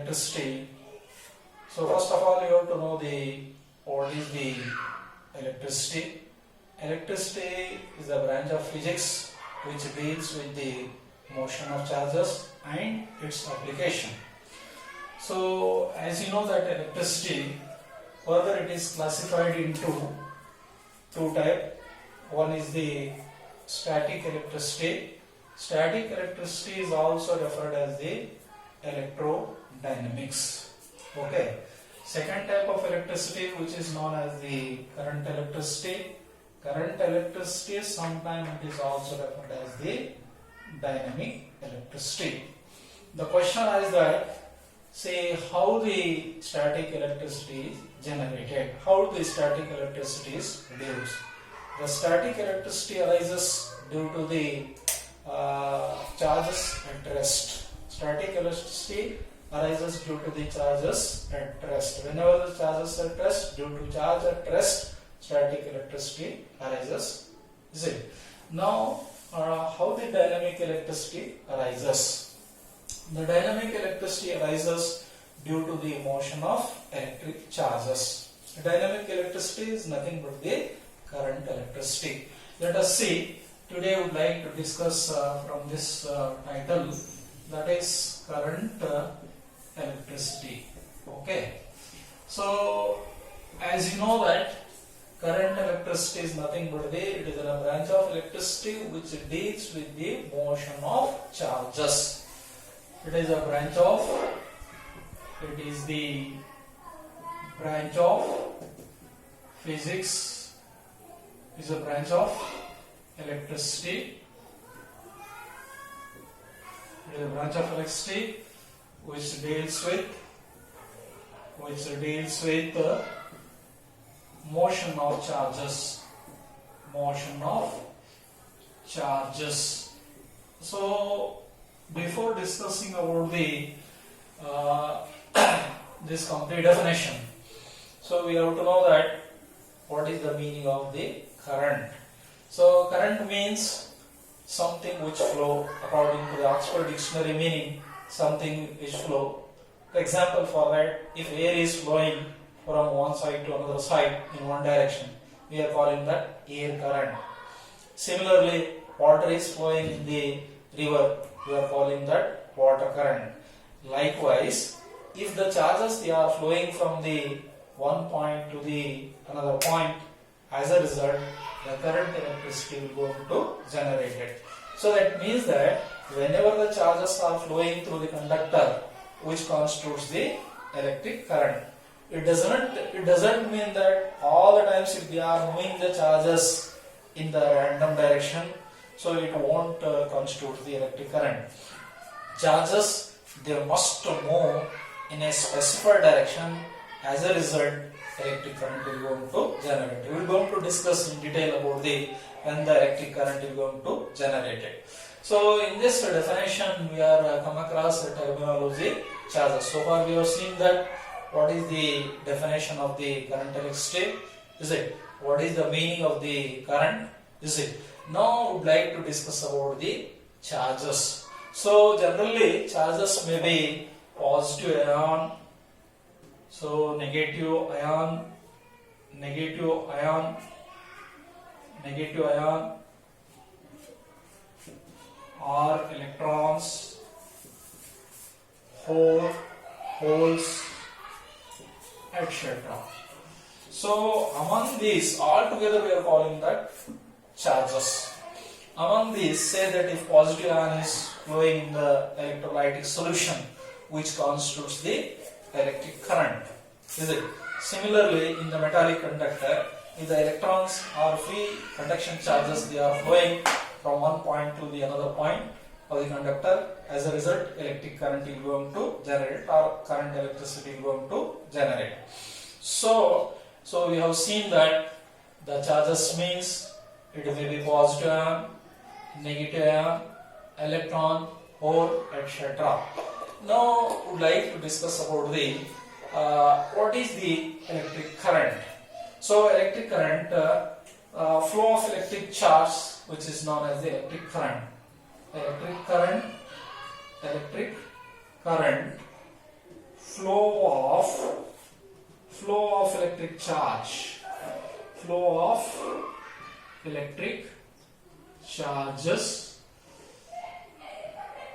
electricity. So first of all, you have to know what is the electricity. Electricity is a branch of physics which deals with the motion of charges and its application. So as you know that electricity, further it is classified into two types. One is the static electricity. Static electricity is also referred as the electrodynamics. Okay. Second type of electricity, which is known as the current electricity. Current electricity, sometimes it is also referred as the dynamic electricity. The question is that, say, how the static electricity is generated, how the static electricity is produced. The static electricity arises due to the charges at rest. Static electricity arises due to the charges at rest. Whenever the charges at rest, due to charge at rest, static electricity arises. Is it? Now, how the dynamic electricity arises? The dynamic electricity arises due to the motion of electric charges. Dynamic electricity is nothing but the current electricity. Let us see. Today I would like to discuss from this title, that is current electricity. Okay. So as you know that current electricity is nothing but it is a branch of electricity which deals with the motion of charges. It is the branch of physics, is a branch of electricity. It is a branch of electricity which deals with motion of charges. So before discussing about the this complete definition, so we have to know that what is the meaning of the current. So current means something which flow, according to the Oxford Dictionary meaning, something which flow. For example, for that, if air is flowing from one side to another side in one direction, we are calling that air current. Similarly, water is flowing in the river, we are calling that water current. Likewise, if the charges they are flowing from the one point to the another point, as a result, the current electricity will go to generated. So that means that whenever the charges are flowing through the conductor, which constitutes the electric current, it doesn't mean that all the times if they are moving the charges in the random direction, so it won't constitute the electric current. Charges, they must move in a specified direction. As a result, electric current will go to generate. We will going to discuss in detail about when the electric current is going to generate it. So in this definition, we are come across the terminology charges. So far we have seen that what is the definition of the current electricity, is it? What is the meaning of the current, is it? Now we would like to discuss about the charges. So generally charges may be positive ion, so negative ion, or electrons, holes, etc. So among these, all together we are calling that charges. Among these, say that if positive ion is flowing in the electrolytic solution, which constitutes the electric current, is it? Similarly, in the metallic conductor, if the electrons are free conduction charges, they are flowing from one point to the another point of the conductor. As a result, electric current is going to generate, or current electricity is going to generate. So we have seen that the charges means it may be positive ion, negative ion, electron, hole, etc. Now we would like to discuss about the what is the electric current. So electric current, flow of electric charge, which is known as the electric current. Electric current flow of electric charge. Flow of electric charges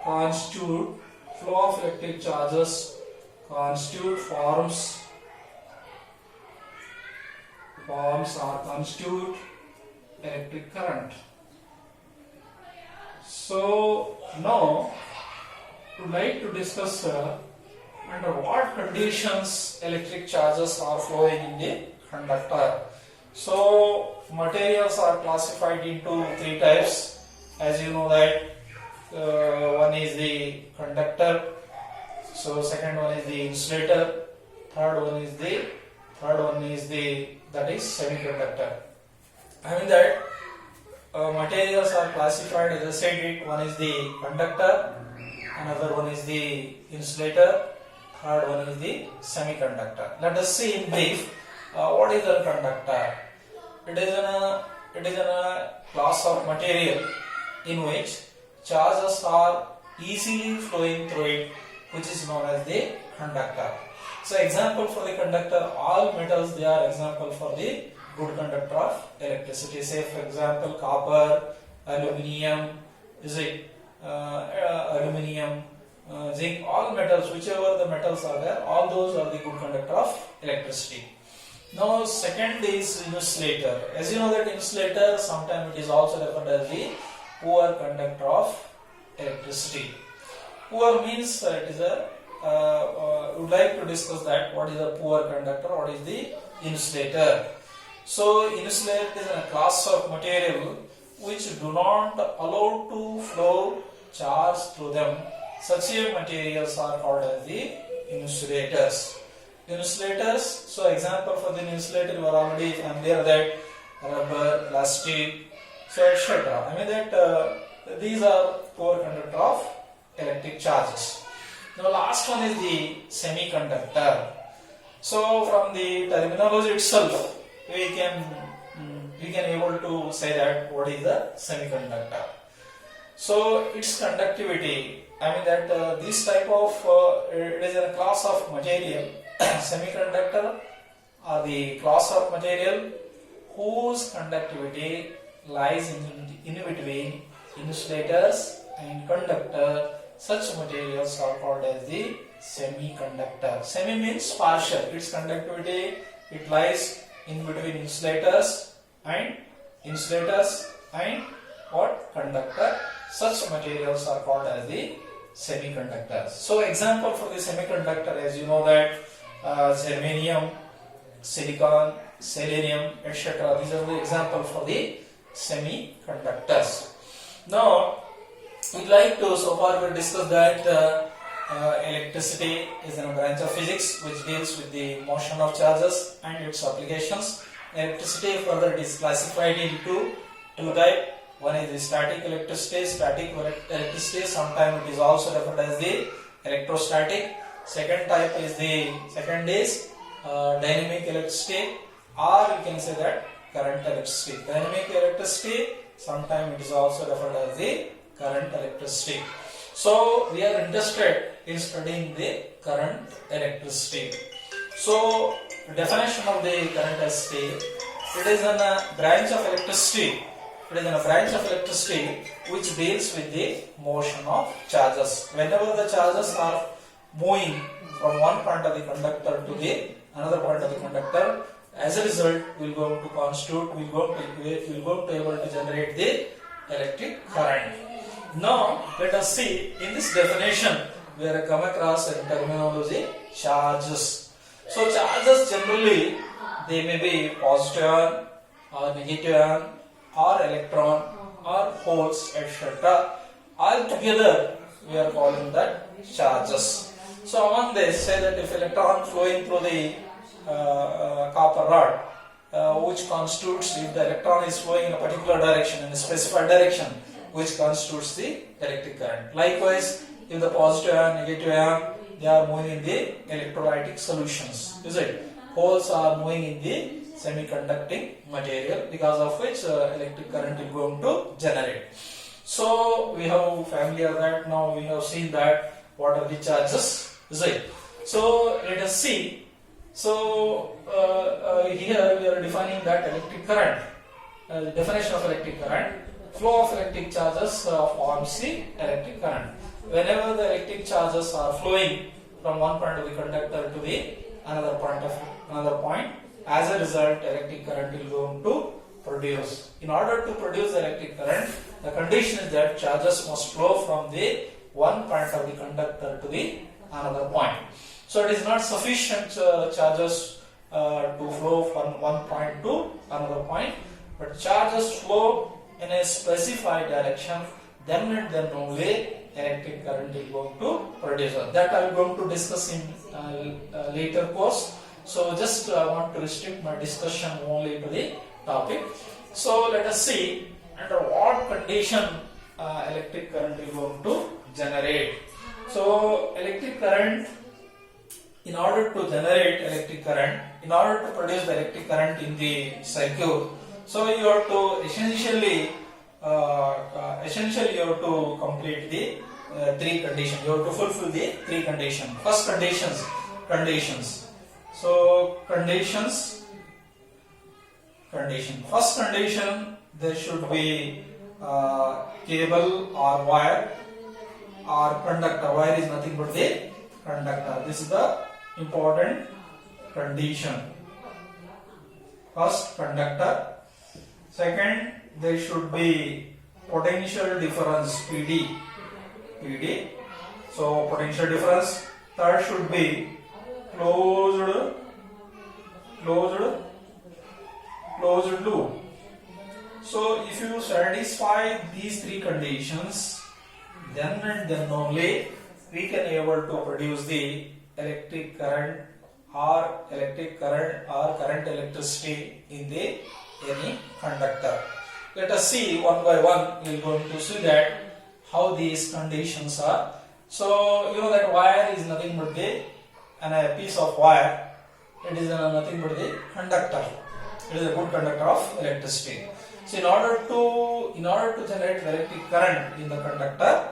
constitute forms or constitute electric current. So now we would like to discuss under what conditions electric charges are flowing in the conductor. So materials are classified into three types. As you know that one is the conductor, so second one is the insulator, third one is the semiconductor. I mean that materials are classified, as I said it, one is the conductor, another one is the insulator, third one is the semiconductor. Let us see in brief what is a conductor. It is a class of material in which charges are easily flowing through it, which is known as the conductor. So example for the conductor, all metals, they are example for the good conductor of electricity. Say for example copper, aluminium, zinc, all metals, whichever the metals are there, all those are the good conductor of electricity. Now second is insulator. As you know that insulator, sometimes it is also referred as the poor conductor of electricity. Poor means it is a we would like to discuss that what is a poor conductor, what is the insulator. So insulator is a class of material which do not allow to flow charge through them. Such materials are called as the insulators. So example for the insulator, you are already familiar that rubber, plastic, so etc. I mean that these are poor conductor of electric charges. Now last one is the semiconductor. So from the terminology itself, we can able to say that what is the semiconductor. So its conductivity, I mean that this type of it is a class of material. Semiconductor are the class of material whose conductivity lies in between insulators and conductor. Such materials are called as the semiconductor. Semi means partial. Its conductivity, it lies in between insulators and what? Conductor. Such materials are called as the semiconductors. So example for the semiconductor, as you know that germanium, silicon, selenium, etc. These are the example for the semiconductors. Now we'd like to, so far we discussed that electricity is a branch of physics which deals with the motion of charges and its applications. Electricity further is classified into two types. One is the static electricity. Sometimes it is also referred as the electrostatic. Second is dynamic electricity, or you can say that current electricity. Dynamic electricity, sometimes it is also referred as the current electricity. So we are interested in studying the current electricity. So definition of the current electricity, it is a branch of electricity. Which deals with the motion of charges. Whenever the charges are moving from one point of the conductor to the another point of the conductor, as a result, we will going to able to generate the electric current. Now let us see in this definition we are come across a terminology charges. So charges generally they may be positive ion or negative ion or electron or holes, etc. All together we are calling that charges. So among this, say that if electron flowing through the copper rod, which constitutes, if the electron is flowing in a particular direction, in a specified direction, which constitutes the electric current. Likewise, if the positive ion, negative ion, they are moving in the electrolytic solutions, is it? Holes are moving in the semiconducting material, because of which electric current is going to generate. So we have familiar that now we have seen that what are the charges, is it? So let us see. So here we are defining that electric current. The definition of electric current: flow of electric charges of ohms electric current. Whenever the electric charges are flowing from one point of the conductor to the another point, as a result, electric current will going to produce. In order to produce electric current, the condition is that charges must flow from the one point of the conductor to the another point. So it is not sufficient charges to flow from one point to another point, but charges flow in a specified direction, then and then only electric current is going to produce. That I am going to discuss in later course. So just I want to restrict my discussion only to the topic. So let us see under what condition electric current is going to generate. So electric current, in order to generate electric current, in order to produce the electric current in the circuit, so you have to essentially you have to complete the three conditions. You have to fulfill the three conditions. First conditions. So condition. First condition, there should be cable or wire or conductor. Wire is nothing but the conductor. This is the important condition. First, conductor. Second, there should be potential difference PD. So potential difference. Third should be closed loop. So if you satisfy these three conditions, then and then only we can able to produce the electric current or current electricity in the any conductor. Let us see one by one. We are going to see that how these conditions are. So you know that wire is nothing but a piece of wire. It is nothing but the conductor. It is a good conductor of electricity. So in order to generate electric current in the conductor,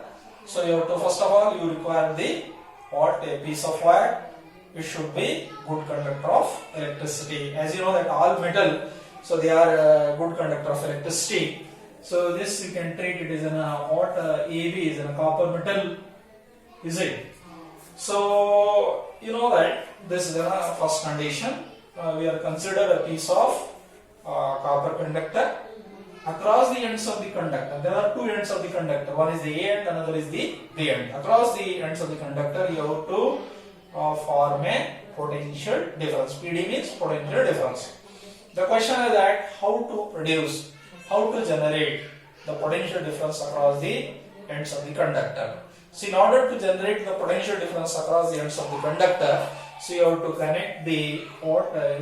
so you have to, first of all, you require a piece of wire. It should be good conductor of electricity. As you know that all metal, so they are a good conductor of electricity. So this you can treat it as AB is a copper metal, is it? So you know that this is the first condition. We are considered a piece of copper conductor. Across the ends of the conductor, there are two ends of the conductor. One is the A end, another is the B end. Across the ends of the conductor, you have to form a potential difference. PD means potential difference. The question is that how to generate the potential difference across the ends of the conductor. So in order to generate the potential difference across the ends of the conductor, so you have to connect the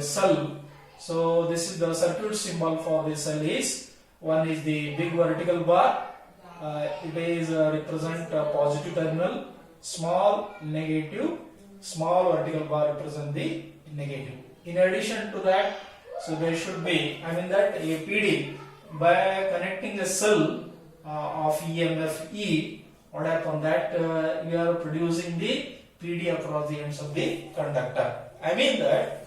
cell. So this is the circuit symbol for the cell is, one is the big vertical bar. It is represent a positive terminal, small vertical bar represent the negative. In addition to that, so there should be, that a PD, by connecting the cell of EMF E, what happen that we are producing the PD across the ends of the conductor. That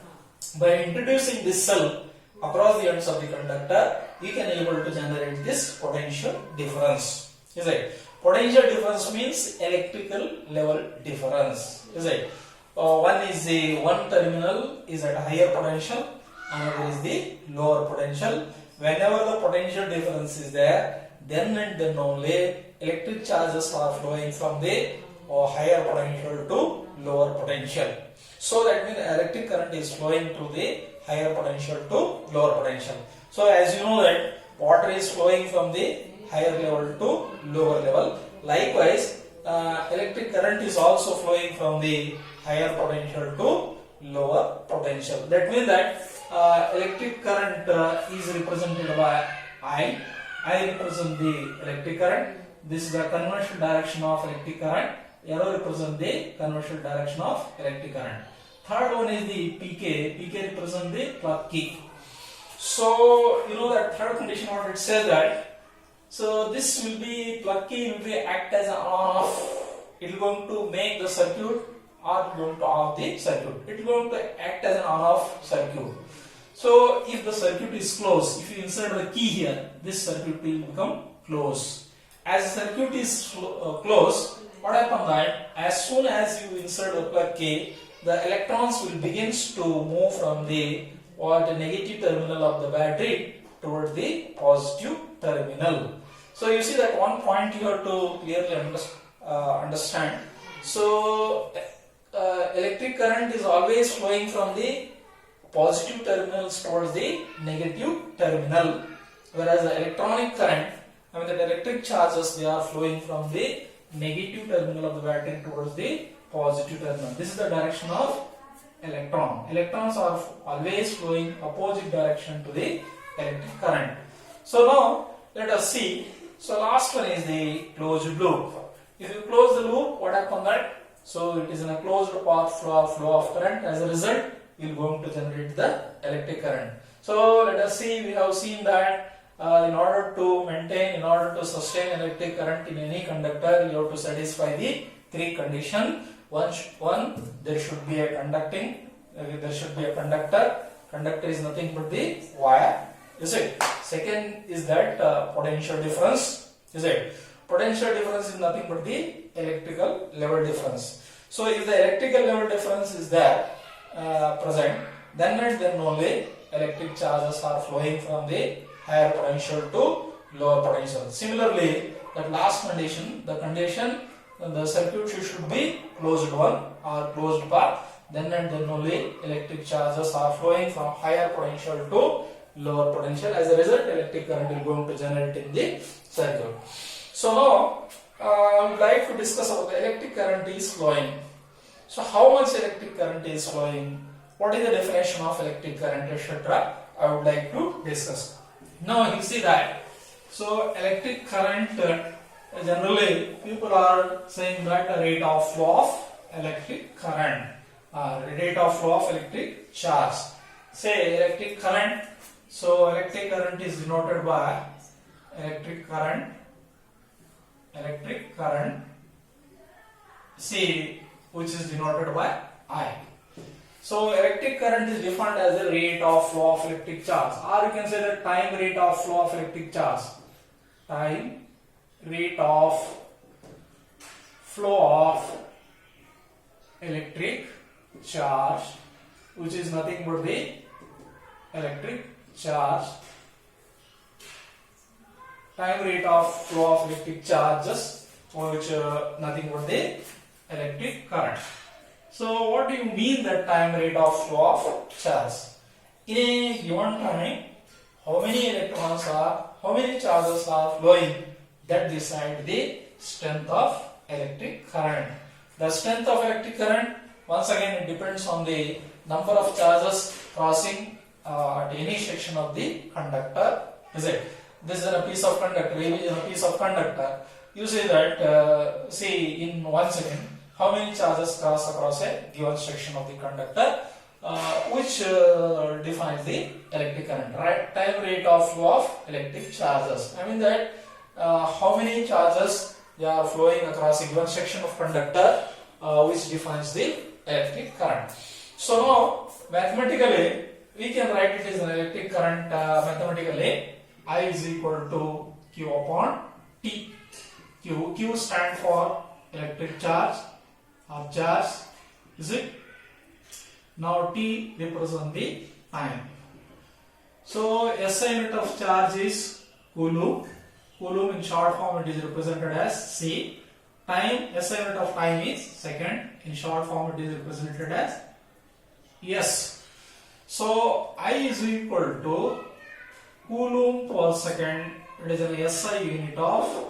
by introducing this cell across the ends of the conductor, we can able to generate this potential difference. Is it? Potential difference means electrical level difference. Is it? One is the one terminal is at a higher potential, another is the lower potential. Whenever the potential difference is there, then and then only electric charges are flowing from the higher potential to lower potential. So that means electric current is flowing to the higher potential to lower potential. So as you know that water is flowing from the higher level to lower level. Likewise, electric current is also flowing from the higher potential to lower potential. That means that electric current is represented by I. I represent the electric current. This is the conventional direction of electric current. Arrow represent the conventional direction of electric current. Third one is the PK. PK represent the plug key. So you know that third condition what it says that. So this will be plug key will be act as an on off. It is going to make the circuit or going to off the circuit. It is going to act as an on-off circuit. So if the circuit is closed, if you insert the key here, this circuit will become closed. As the circuit is closed, what happens that as soon as you insert the plug key, the electrons will begin to move from the negative terminal of the battery toward the positive terminal. So you see that one point you have to clearly understand. So electric current is always flowing from the positive terminals towards the negative terminal, whereas the electronic current, the electric charges, they are flowing from the negative terminal of the battery towards the positive terminal. This is the direction of electron. Electrons are always flowing opposite direction to the electric current. So now let us see. So last one is the closed loop. If you close the loop, what happens that? So it is in a closed path flow of current. As a result, we are going to generate the electric current. So let us see. We have seen that in order to sustain electric current in any conductor, you have to satisfy the three conditions. One, there should be a conductor. Conductor is nothing but the wire. Is it? Second is that potential difference. Is it? Potential difference is nothing but the electrical level difference. So if the electrical level difference is there present, then and then only electric charges are flowing from the higher potential to lower potential. Similarly, that last condition, the circuit should be closed one or closed path, then and then only electric charges are flowing from higher potential to lower potential. As a result, electric current is going to generate in the circuit. So now I would like to discuss about the electric current is flowing. So how much electric current is flowing? What is the definition of electric current, etc. I would like to discuss. Now you see that. So electric current, generally people are saying that the rate of flow of electric current, rate of flow of electric charge. Say electric current. So electric current is denoted by electric current. C, which is denoted by I. So electric current is defined as the rate of flow of electric charge, or you can say the time rate of flow of electric charge. Time rate of flow of electric charge, which is nothing but the electric charge. Time rate of flow of electric charges, which nothing but the electric current. So what do you mean that time rate of flow of charge? In a given time, how many charges are flowing, that decide the strength of electric current. The strength of electric current, once again, it depends on the number of charges crossing at any section of the conductor. Is it? This is a piece of conductor. AB is a piece of conductor. You say that, see in 1 second, how many charges cross across a given section of the conductor, which defines the electric current. Right? Time rate of flow of electric charges. I mean that how many charges they are flowing across a given section of conductor, which defines the electric current. So now mathematically we can write it as an electric current mathematically. I is equal to Q upon T. Q stand for electric charge or charge. Is it? Now T represents the time. So SI unit of charge is Coulomb. Coulomb in short form it is represented as C. Time, SI unit of time is second. In short form it is represented as S. So I is equal to Coulomb per second. It is an SI unit of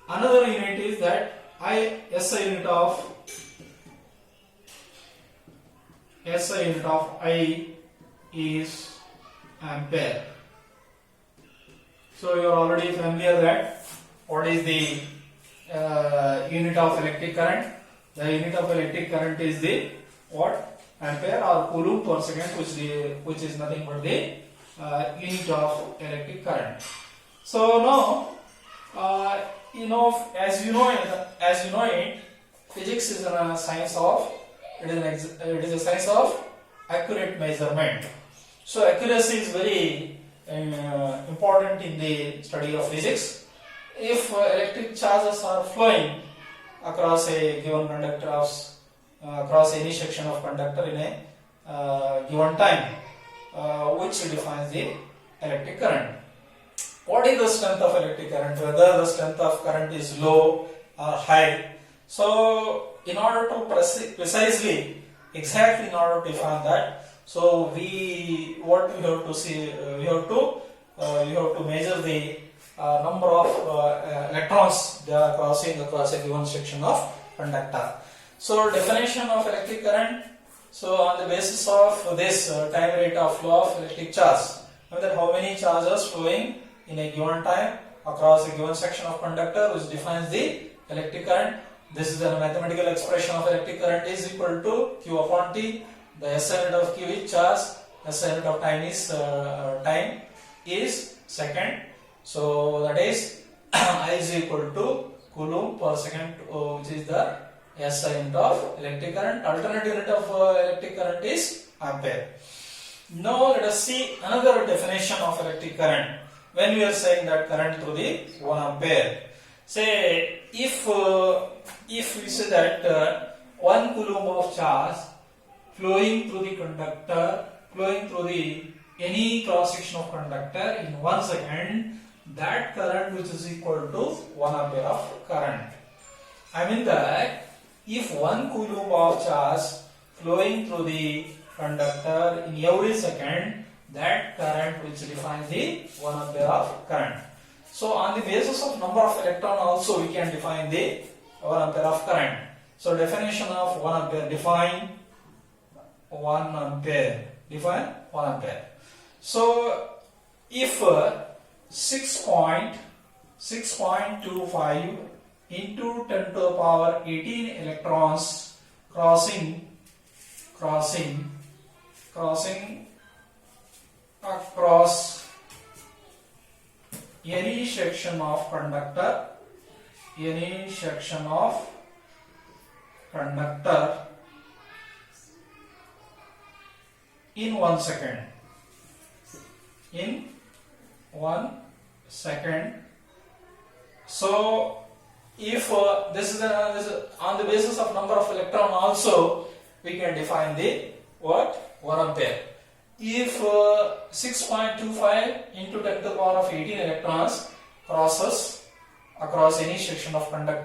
another unit is that SI unit of I is ampere. So you are already familiar that what is the unit of electric current. The unit of electric current is the what? ampere or coulomb per second, which is nothing but the unit of electric current. So now, as you know it, physics is a science of it is a science of accurate measurement. So accuracy is very important in the study of physics. If electric charges are flowing across a given conductor, across any section of conductor in a given time, which defines the electric current. What is the strength of electric current? Whether the strength of current is low or high. So in order to precisely, exactly in order to define that, so we have to see, we have to measure the number of electrons they are crossing across a given section of conductor. So definition of electric current. So on the basis of this time rate of flow of electric charge, that how many charges flowing in a given time across a given section of conductor, which defines the electric current. This is a mathematical expression of electric current is equal to Q upon T. The SI unit of Q is charge, SI unit of time is second. So that is I is equal to coulomb per second, which is the SI unit of electric current. Alternate unit of electric current is ampere. Now let us see another definition of electric current. When we are saying that current through the 1 ampere, say if we say that 1 coulomb of charge flowing through the conductor, flowing through the any cross section of conductor in 1 second, that current which is equal to 1 ampere of current. I mean that if 1 coulomb of charge flowing through the conductor in every second, that current which defines the 1 ampere of current. So on the basis of number of electron also we can define the 1 ampere of current. So definition of 1 ampere, define 1 ampere. So if 6.25 into 10 to the power 18 electrons crossing across any section of conductor in 1 second. So if this is on the basis of number of electron also we can define the 1 ampere. If 6.25 into 10 to the power of 18 electrons crosses across any section of conductor